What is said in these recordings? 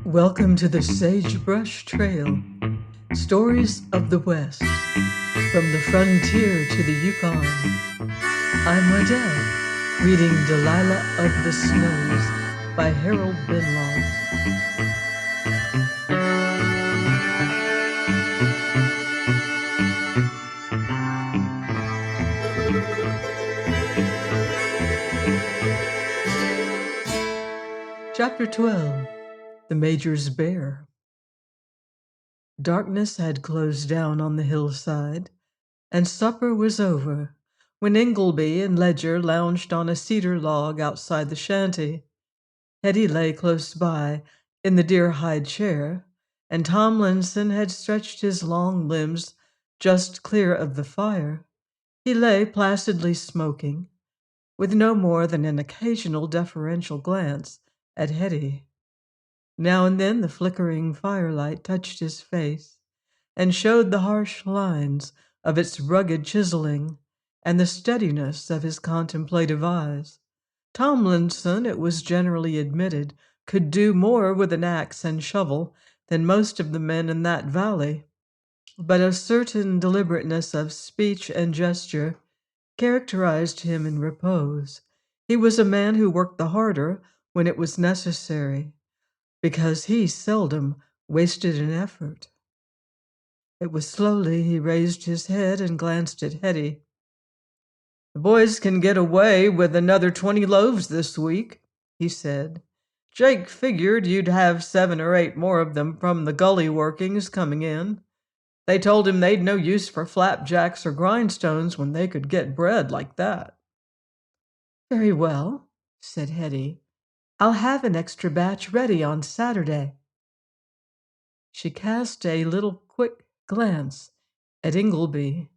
Welcome to the Sagebrush Trail, stories of the West, from the frontier to the Yukon. I'm Adele, reading Delilah of the Snows by Harold Benloss. Chapter 12, The Major's Bear. Darkness had closed down on the hillside, and supper was over when Ingleby and Ledger lounged on a cedar log outside the shanty. Hetty lay close by in the deer-hide chair, and Tomlinson had stretched his long limbs just clear of the fire. He lay placidly smoking, with no more than an occasional deferential glance at Hetty. Now and then the flickering firelight touched his face and showed the harsh lines of its rugged chiseling and the steadiness of his contemplative eyes. Tomlinson, it was generally admitted, could do more with an axe and shovel than most of the men in that valley, but a certain deliberateness of speech and gesture characterized him in repose. He was a man who worked the harder when it was necessary, because he seldom wasted an effort. It was slowly he raised his head and glanced at Hetty. "The boys can get away with another 20 loaves this week," he said. "Jake figured you'd have 7 or 8 more of them from the gully workings coming in. They told him they'd no use for flapjacks or grindstones when they could get bread like that." "Very well," said Hetty. "I'll have an extra batch ready on Saturday." She cast a little quick glance at Ingleby,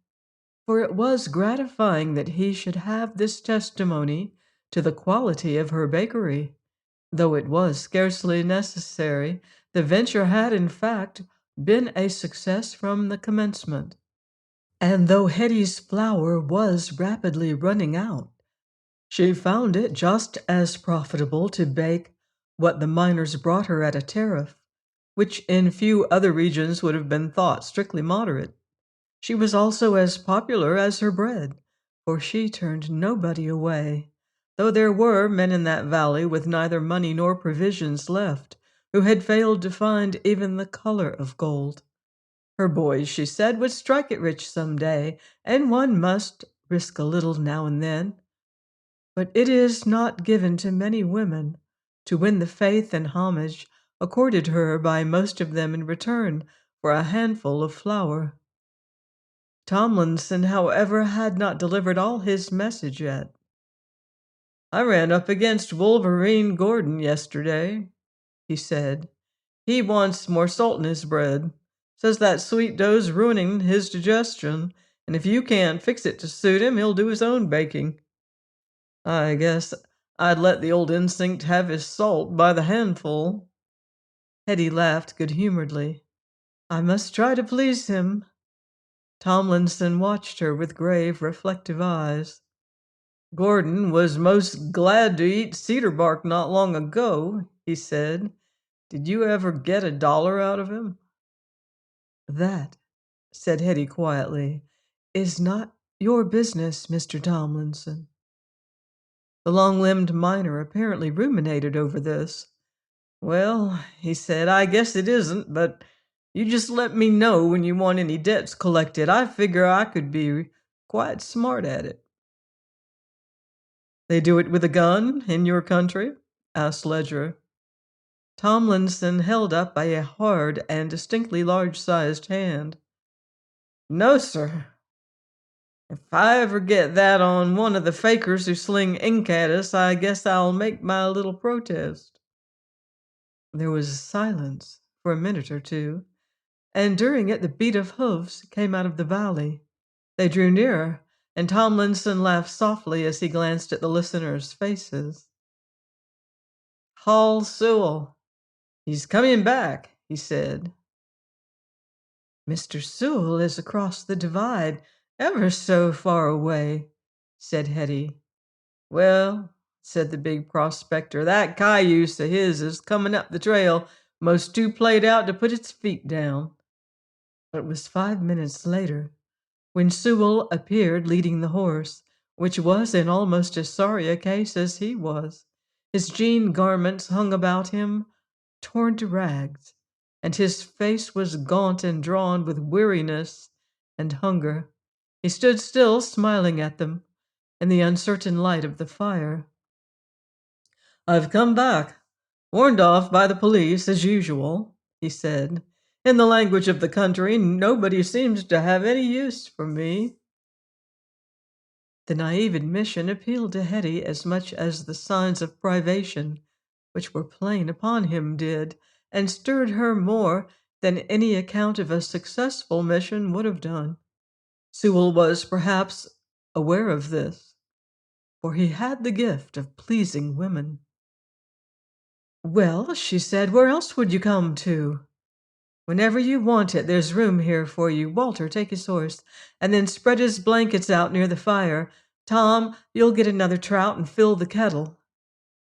for it was gratifying that he should have this testimony to the quality of her bakery. Though it was scarcely necessary, the venture had, in fact, been a success from the commencement. And though Hetty's flour was rapidly running out, she found it just as profitable to bake what the miners brought her at a tariff, which in few other regions would have been thought strictly moderate. She was also as popular as her bread, for she turned nobody away, though there were men in that valley with neither money nor provisions left, who had failed to find even the color of gold. Her boys, she said, would strike it rich some day, and one must risk a little now and then. But it is not given to many women to win the faith and homage accorded her by most of them in return for a handful of flour. Tomlinson, however, had not delivered all his message yet. "I ran up against Wolverine Gordon yesterday," he said. "He wants more salt in his bread. Says that sweet dough's ruining his digestion, and if you can't fix it to suit him, he'll do his own baking. I guess I'd let the old instinct have his salt by the handful." Hetty laughed good-humoredly. "I must try to please him." Tomlinson watched her with grave, reflective eyes. "Gordon was most glad to eat cedar bark not long ago," he said. "Did you ever get $1 out of him?" "That," said Hetty quietly, "is not your business, Mr. Tomlinson." The long-limbed miner apparently ruminated over this. "Well," he said, "I guess it isn't, but you just let me know when you want any debts collected. I figure I could be quite smart at it." "They do it with a gun in your country?" asked Ledger. Tomlinson held up a hard and distinctly large-sized hand. "No, sir. If I ever get that on one of the fakers who sling ink at us, I guess I'll make my little protest." There was silence for a minute or two, and during it the beat of hoofs came out of the valley. They drew nearer, and Tomlinson laughed softly as he glanced at the listeners' faces. "Haul Sewell. He's coming back," he said. "Mr. Sewell is across the divide, ever so far away," said Hetty. "Well," said the big prospector, "that cayuse of his is coming up the trail most too played out to put its feet down. It was 5 minutes later when Sewell appeared leading the horse, which was in almost as sorry a case as he was. His jean garments hung about him, torn to rags, and his face was gaunt and drawn with weariness and hunger. He stood still, smiling at them in the uncertain light of the fire. "I've come back, warned off by the police as usual," he said. "In the language of the country, nobody seems to have any use for me." The naive admission appealed to Hetty as much as the signs of privation, which were plain upon him, did, and stirred her more than any account of a successful mission would have done. Sewell was perhaps aware of this, for he had the gift of pleasing women. "Well," she said, "where else would you come to? Whenever you want it, there's room here for you. Walter, take his horse, and then spread his blankets out near the fire. Tom, you'll get another trout and fill the kettle."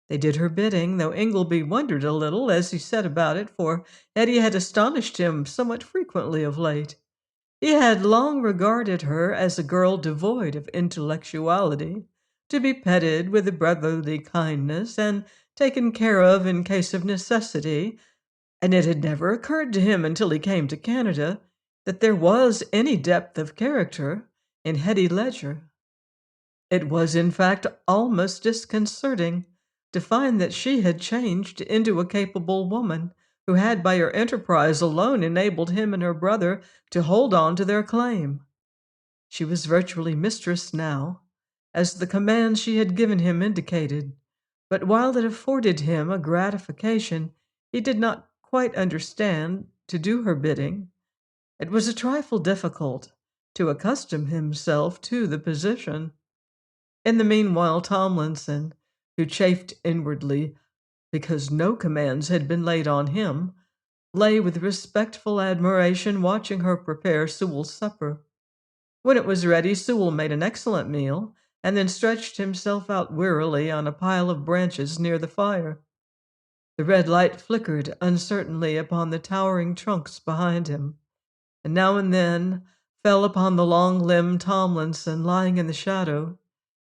They did her bidding, though Ingleby wondered a little as he set about it, for Hetty had astonished him somewhat frequently of late. He had long regarded her as a girl devoid of intellectuality, to be petted with brotherly kindness and taken care of in case of necessity, and it had never occurred to him until he came to Canada that there was any depth of character in Hetty Ledger. It was, in fact, almost disconcerting to find that she had changed into a capable woman who had by her enterprise alone enabled him and her brother to hold on to their claim. She was virtually mistress now, as the command she had given him indicated, but while it afforded him a gratification he did not quite understand to do her bidding, it was a trifle difficult to accustom himself to the position. In the meanwhile, Tomlinson, who chafed inwardly because no commands had been laid on him, lay with respectful admiration watching her prepare Sewell's supper. When it was ready, Sewell made an excellent meal and then stretched himself out wearily on a pile of branches near the fire. The red light flickered uncertainly upon the towering trunks behind him, and now and then fell upon the long-limbed Tomlinson lying in the shadow,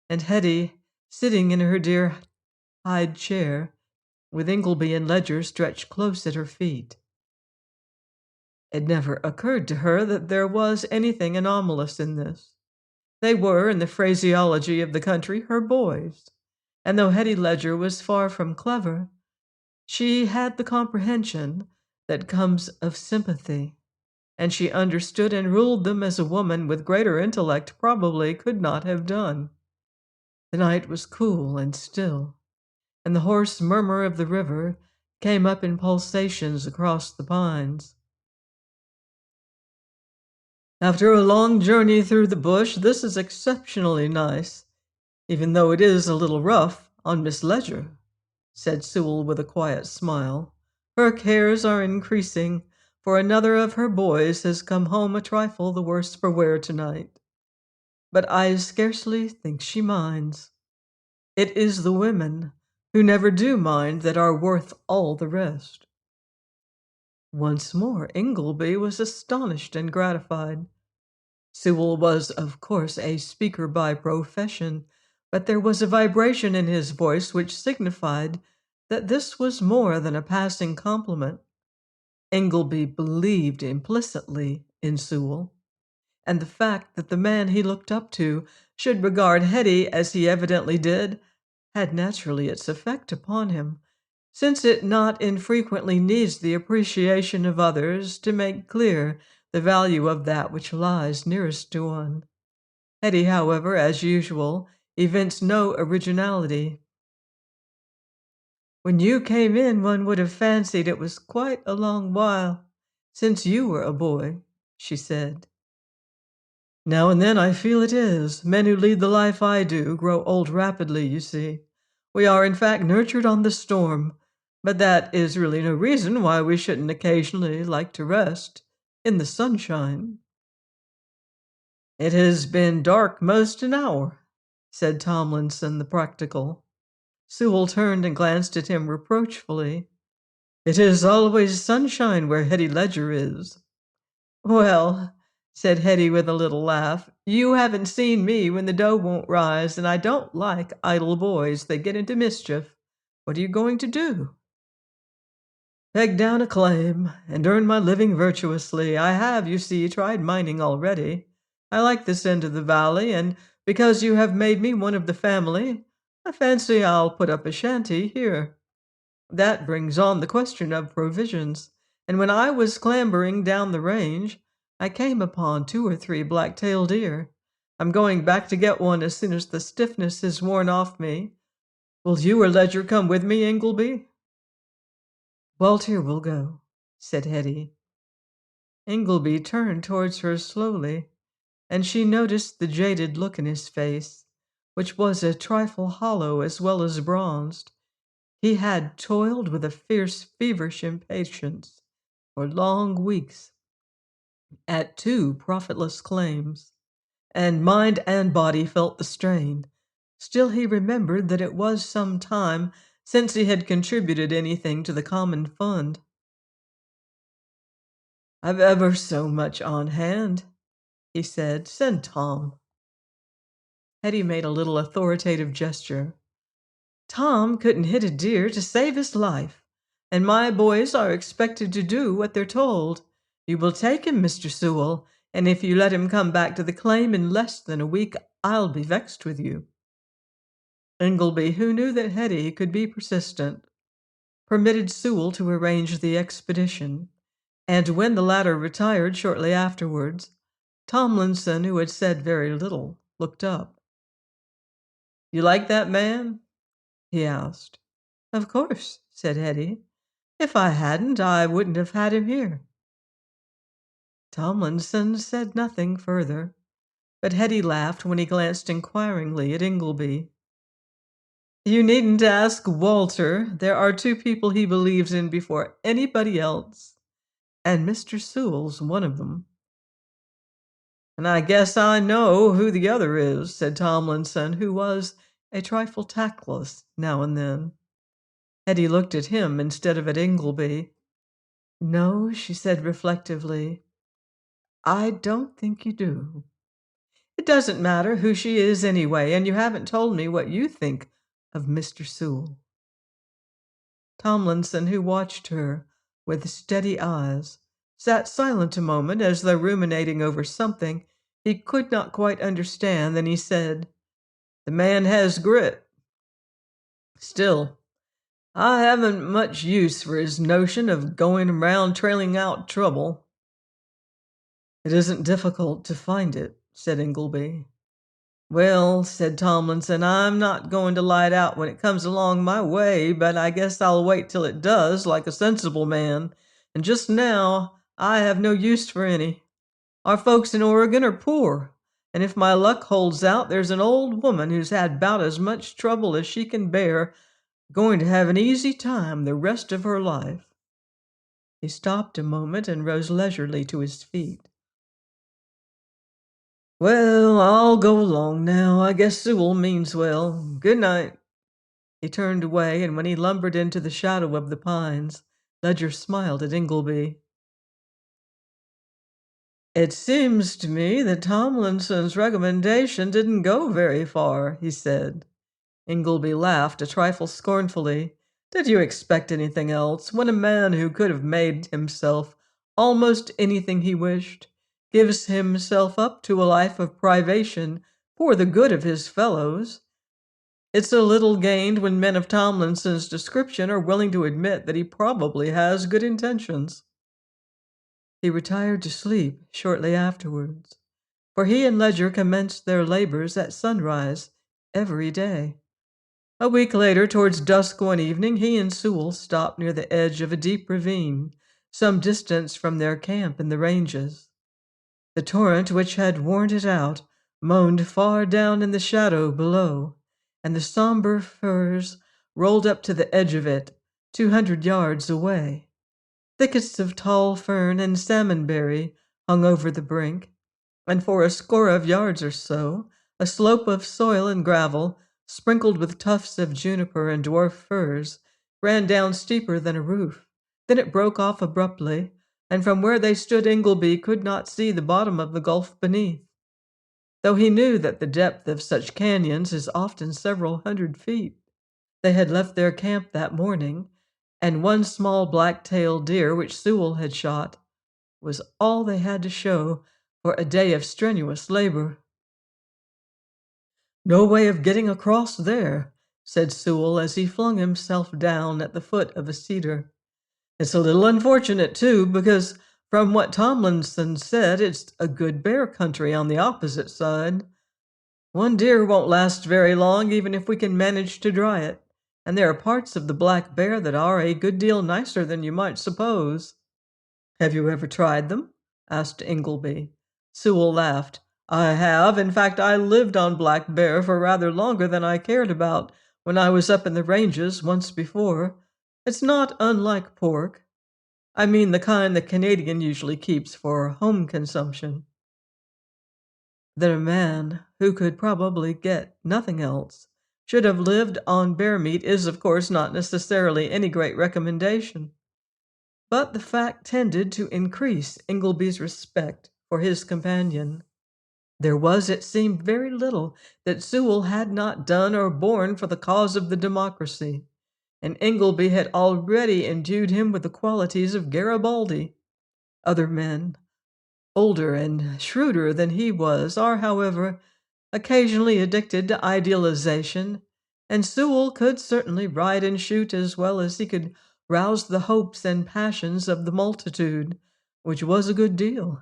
and Hetty sitting in her deer hide chair, with Ingleby and Ledger stretched close at her feet. It never occurred to her that there was anything anomalous in this. They were, in the phraseology of the country, her boys, and though Hetty Ledger was far from clever, she had the comprehension that comes of sympathy, and she understood and ruled them as a woman with greater intellect probably could not have done. The night was cool and still, and the hoarse murmur of the river came up in pulsations across the pines. "After a long journey through the bush, this is exceptionally nice, even though it is a little rough on Miss Ledger," said Sewell with a quiet smile. "Her cares are increasing, for another of her boys has come home a trifle the worse for wear tonight. But I scarcely think she minds. It is the women who never do mind that are worth all the rest." Once more Ingleby was astonished and gratified. Sewell was, of course, a speaker by profession, but there was a vibration in his voice which signified that this was more than a passing compliment. Ingleby believed implicitly in Sewell, and the fact that the man he looked up to should regard Hetty as he evidently did had naturally its effect upon him, since it not infrequently needs the appreciation of others to make clear the value of that which lies nearest to one. Hetty, however, as usual, evinced no originality. "When you came in, one would have fancied it was quite a long while since you were a boy," she said. "Now and then I feel it is. Men who lead the life I do grow old rapidly, you see. We are, in fact, nurtured on the storm, but that is really no reason why we shouldn't occasionally like to rest in the sunshine." "It has been dark most an hour," said Tomlinson the practical. Sewell turned and glanced at him reproachfully. It is always sunshine where Hetty Ledger is. Well, said Hetty with a little laugh, you haven't seen me when the dough won't rise, and I don't like idle boys. They get into mischief. What are you going to do? Peg down a claim and earn my living virtuously. I have, you see, tried mining already. I like this end of the valley, and because you have made me one of the family, I fancy I'll put up a shanty here. That brings on the question of provisions, and when I was clambering down the range, I came upon 2 or 3 black-tailed deer. I'm going back to get one as soon as the stiffness is worn off me. Will you or Ledger come with me, Ingleby? Walter will go, said Hetty. Ingleby turned towards her slowly, and she noticed the jaded look in his face, which was a trifle hollow as well as bronzed. He had toiled with a fierce, feverish impatience for long weeks at 2 profitless claims, and mind and body felt the strain. Still he remembered that it was some time since he had contributed anything to the common fund. I've ever so much on hand, he said. Send Tom. Hetty made a little authoritative gesture. Tom couldn't hit a deer to save his life, and my boys are expected to do what they're told. You will take him, Mr. Sewell, and if you let him come back to the claim in less than a week, I'll be vexed with you. Ingleby, who knew that Hetty could be persistent, permitted Sewell to arrange the expedition, and when the latter retired shortly afterwards, Tomlinson, who had said very little, looked up. You like that man? He asked. Of course, said Hetty. If I hadn't, I wouldn't have had him here. Tomlinson said nothing further, but Hetty laughed when he glanced inquiringly at Ingleby. You needn't ask Walter. There are 2 people he believes in before anybody else, and Mr. Sewell's one of them. And I guess I know who the other is, said Tomlinson, who was a trifle tactless now and then. Hetty looked at him instead of at Ingleby. No, she said reflectively, I don't think you do. It doesn't matter who she is anyway, and you haven't told me what you think of Mr. Sewell. Tomlinson, who watched her with steady eyes, sat silent a moment as though ruminating over something he could not quite understand. Then he said, The man has grit. Still, I haven't much use for his notion of going around trailing out trouble. It isn't difficult to find it, said Ingleby. Well, said Tomlinson, I'm not going to light out when it comes along my way, but I guess I'll wait till it does, like a sensible man. And just now, I have no use for any. Our folks in Oregon are poor, and if my luck holds out, there's an old woman who's had about as much trouble as she can bear, going to have an easy time the rest of her life. He stopped a moment and rose leisurely to his feet. Well, I'll go along now. I guess Sewell means well. Good night. He turned away, and when he lumbered into the shadow of the pines, Ledger smiled at Ingleby. It seems to me that Tomlinson's recommendation didn't go very far, he said. Ingleby laughed a trifle scornfully. Did you expect anything else when a man who could have made himself almost anything he wished gives himself up to a life of privation for the good of his fellows? It's a little gained when men of Tomlinson's description are willing to admit that he probably has good intentions. He retired to sleep shortly afterwards, for he and Ledger commenced their labors at sunrise every day. A week later, towards dusk one evening, he and Sewell stopped near the edge of a deep ravine, some distance from their camp in the ranges. The torrent which had worn it out moaned far down in the shadow below, and the somber firs rolled up to the edge of it, 200 yards away. Thickets of tall fern and salmonberry hung over the brink, and for a score of yards or so, a slope of soil and gravel, sprinkled with tufts of juniper and dwarf firs, ran down steeper than a roof, Then it broke off abruptly, and from where they stood Ingleby could not see the bottom of the gulf beneath, though he knew that the depth of such canyons is often several hundred feet. They had left their camp that morning, and one small black-tailed deer which Sewell had shot was all they had to show for a day of strenuous labor. "No way of getting across there," said Sewell as he flung himself down at the foot of a cedar. "It's a little unfortunate, too, because from what Tomlinson said, it's a good bear country on the opposite side. One deer won't last very long, even if we can manage to dry it, and there are parts of the black bear that are a good deal nicer than you might suppose." "Have you ever tried them?" asked Ingleby. Sewell laughed. "I have. In fact, I lived on black bear for rather longer than I cared about when I was up in the ranges once before. It's not unlike pork. I mean the kind the Canadian usually keeps for home consumption." That a man who could probably get nothing else should have lived on bear meat is, of course, not necessarily any great recommendation. But the fact tended to increase Ingleby's respect for his companion. There was, it seemed, very little that Sewell had not done or borne for the cause of the democracy, and Ingleby had already endued him with the qualities of Garibaldi. Other men, older and shrewder than he was, are, however, occasionally addicted to idealization, and Sewell could certainly ride and shoot as well as he could rouse the hopes and passions of the multitude, which was a good deal.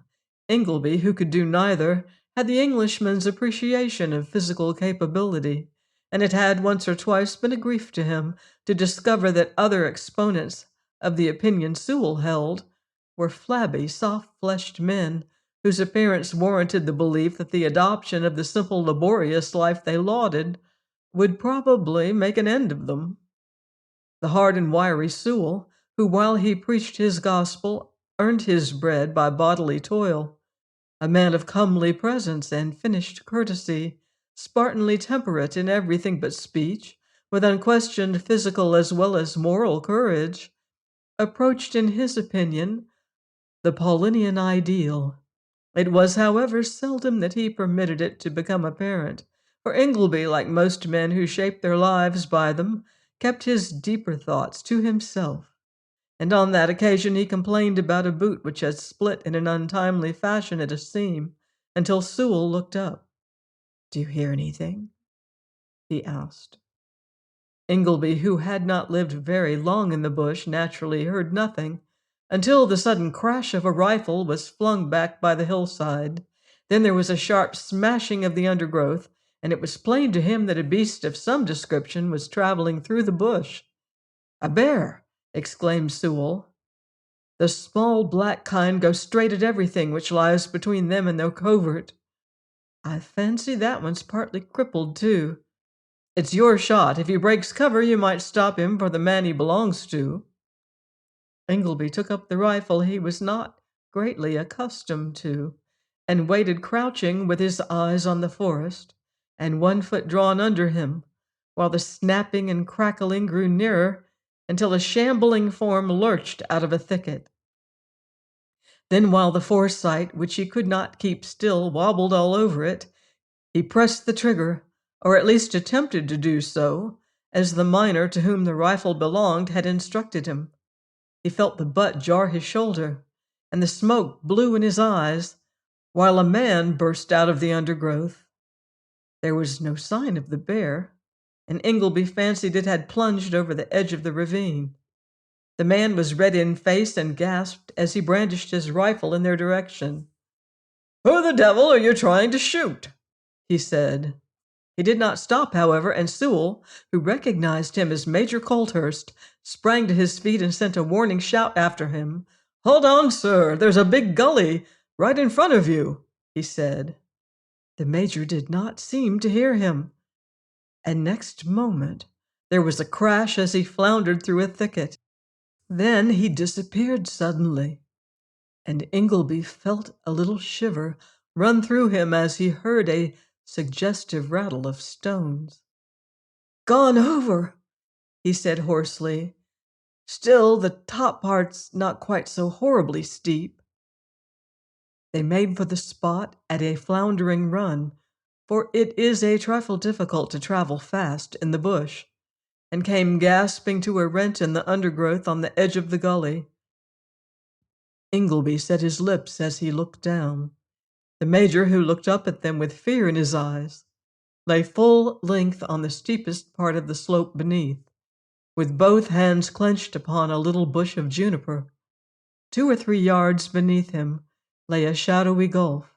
Ingleby, who could do neither, had the Englishman's appreciation of physical capability, and it had once or twice been a grief to him to discover that other exponents of the opinion Sewell held were flabby, soft-fleshed men whose appearance warranted the belief that the adoption of the simple, laborious life they lauded would probably make an end of them. The hard and wiry Sewell, who while he preached his gospel earned his bread by bodily toil, a man of comely presence and finished courtesy, Spartanly temperate in everything but speech, with unquestioned physical as well as moral courage, approached, in his opinion, the Paulinian ideal. It was, however, seldom that he permitted it to become apparent, for Ingleby, like most men who shape their lives by them, kept his deeper thoughts to himself, and on that occasion he complained about a boot which had split in an untimely fashion at a seam, until Sewell looked up. "Do you hear anything?" he asked. Ingleby, who had not lived very long in the bush, naturally heard nothing, until the sudden crash of a rifle was flung back by the hillside. Then there was a sharp smashing of the undergrowth, and it was plain to him that a beast of some description was traveling through the bush. "A bear!" exclaimed Sewell. "The small black kind go straight at everything which lies between them and their covert. I fancy that one's partly crippled, too. It's your shot. If he breaks cover, you might stop him for the man he belongs to." Ingleby took up the rifle he was not greatly accustomed to, and waited crouching with his eyes on the forest, and one foot drawn under him, while the snapping and crackling grew nearer until a shambling form lurched out of a thicket. Then, while the foresight, which he could not keep still, wobbled all over it, he pressed the trigger, or at least attempted to do so, as the miner to whom the rifle belonged had instructed him. He felt the butt jar his shoulder, and the smoke blew in his eyes, while a man burst out of the undergrowth. There was no sign of the bear, and Ingleby fancied it had plunged over the edge of the ravine. The man was red in face and gasped as he brandished his rifle in their direction. "Who the devil are you trying to shoot?" he said. He did not stop, however, and Sewell, who recognized him as Major Coulthurst, sprang to his feet and sent a warning shout after him. "Hold on, sir! There's a big gully right in front of you," he said. The major did not seem to hear him, and next moment there was a crash as he floundered through a thicket. Then he disappeared suddenly, and Ingleby felt a little shiver run through him as he heard a suggestive rattle of stones. "Gone over," he said hoarsely. Still, the top part's not quite so horribly steep." They made for the spot at a floundering run, for it is a trifle difficult to travel fast in the bush, and came gasping to a rent in the undergrowth on the edge of the gully. Ingleby set his lips as he looked down. The major, who looked up at them with fear in his eyes, lay full length on the steepest part of the slope beneath, with both hands clenched upon a little bush of juniper. 2 or 3 yards beneath him lay a shadowy gulf,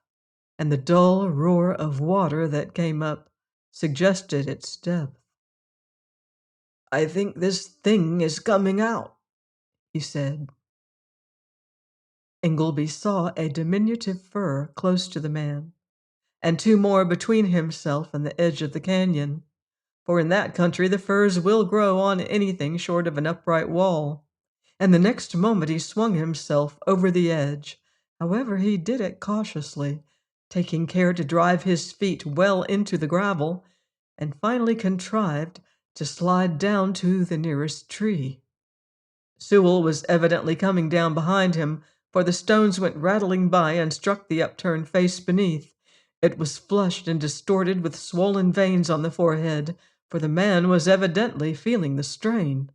and the dull roar of water that came up suggested its depth. "I think this thing is coming out," he said. Ingleby saw a diminutive fir close to the man, and 2 more between himself and the edge of the canyon, for in that country the firs will grow on anything short of an upright wall, and the next moment he swung himself over the edge. However, he did it cautiously, taking care to drive his feet well into the gravel, and finally contrived to slide down to the nearest tree. Sewell was evidently coming down behind him, for the stones went rattling by and struck the upturned face beneath. It was flushed and distorted with swollen veins on the forehead, for the man was evidently feeling the strain.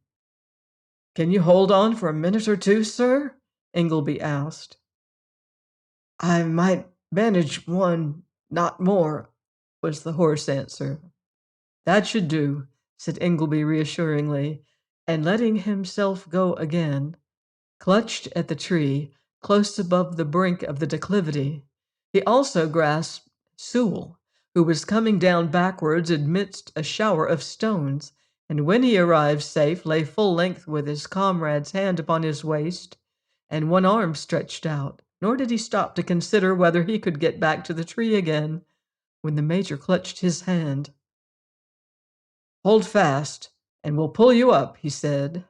"Can you hold on for a minute or two, sir?" Ingleby asked. "I might manage one, not more," was the hoarse answer. "That should do," said Ingleby reassuringly, and letting himself go again, clutched at the tree close above the brink of the declivity. He also grasped Sewell, who was coming down backwards amidst a shower of stones, and when he arrived safe, lay full length with his comrade's hand upon his waist and one arm stretched out. Nor did he stop to consider whether he could get back to the tree again when the major clutched his hand. "Hold fast, and we'll pull you up," he said.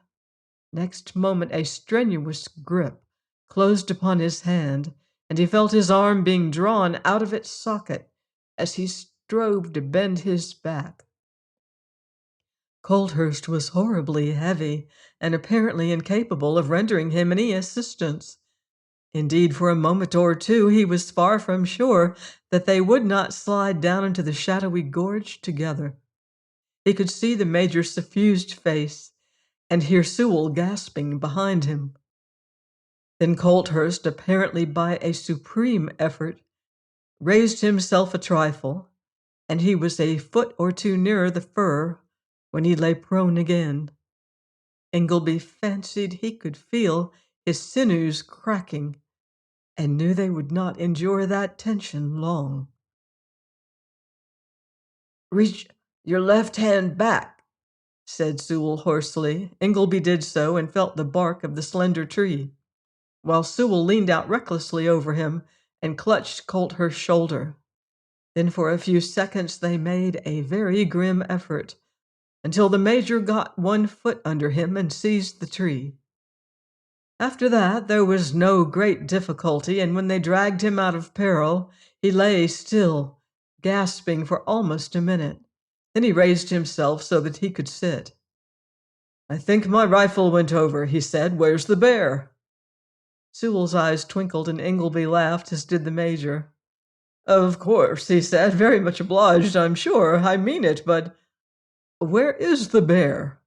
Next moment a strenuous grip closed upon his hand, and he felt his arm being drawn out of its socket as he strove to bend his back. Coulthurst was horribly heavy and apparently incapable of rendering him any assistance. Indeed, for a moment or two he was far from sure that they would not slide down into the shadowy gorge together. He could see the major's suffused face and hear Sewell gasping behind him. Then Coulthurst, apparently by a supreme effort, raised himself a trifle, and he was a foot or 2 nearer the fir when he lay prone again. Ingleby fancied he could feel his sinews cracking, and knew they would not endure that tension long. "Reach your left hand back," said Sewell hoarsely. Ingleby did so and felt the bark of the slender tree, while Sewell leaned out recklessly over him and clutched Coulthurst's shoulder. Then for a few seconds they made a very grim effort, until the major got 1 foot under him and seized the tree. After that there was no great difficulty, and when they dragged him out of peril, he lay still, gasping for almost a minute. Then he raised himself so that he could sit. "I think my rifle went over," he said. "Where's the bear?" Sewell's eyes twinkled and Ingleby laughed, as did the major. "Of course," he said. "Very much obliged, I'm sure. I mean it, but where is the bear?"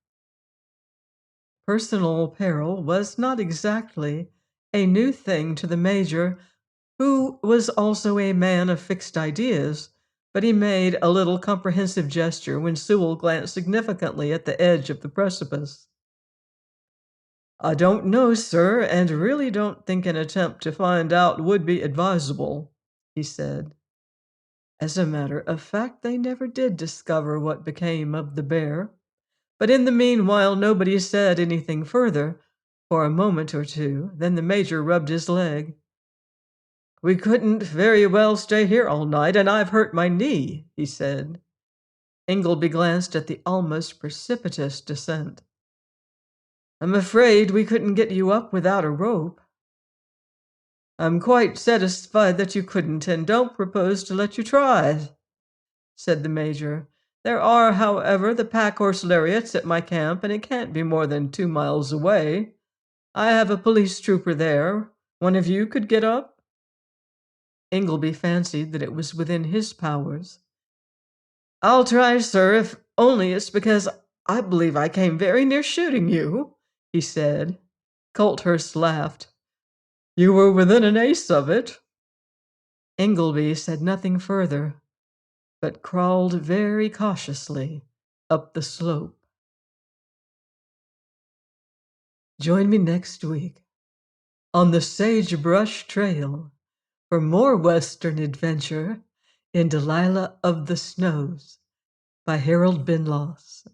Personal peril was not exactly a new thing to the major, who was also a man of fixed ideas, but he made a little comprehensive gesture when Sewell glanced significantly at the edge of the precipice. "I don't know, sir, and really don't think an attempt to find out would be advisable," he said. As a matter of fact, they never did discover what became of the bear, but in the meanwhile nobody said anything further for a moment or two. Then the major rubbed his leg. "We couldn't very well stay here all night, and I've hurt my knee," he said. Ingleby glanced at the almost precipitous descent. "I'm afraid we couldn't get you up without a rope." "I'm quite satisfied that you couldn't, and don't propose to let you try," said the major. There are, however, the pack-horse lariats at my camp, and it can't be more than 2 miles away. I have a police trooper there. One of you could get up?" Ingleby fancied that it was within his powers. "I'll try, sir, if only it's because I believe I came very near shooting you," he said. Coulthurst laughed. "You were within an ace of it." Ingleby said nothing further, but crawled very cautiously up the slope. Join me next week on the Sagebrush Trail for more Western adventure in Delilah of the Snows by Harold Binloss.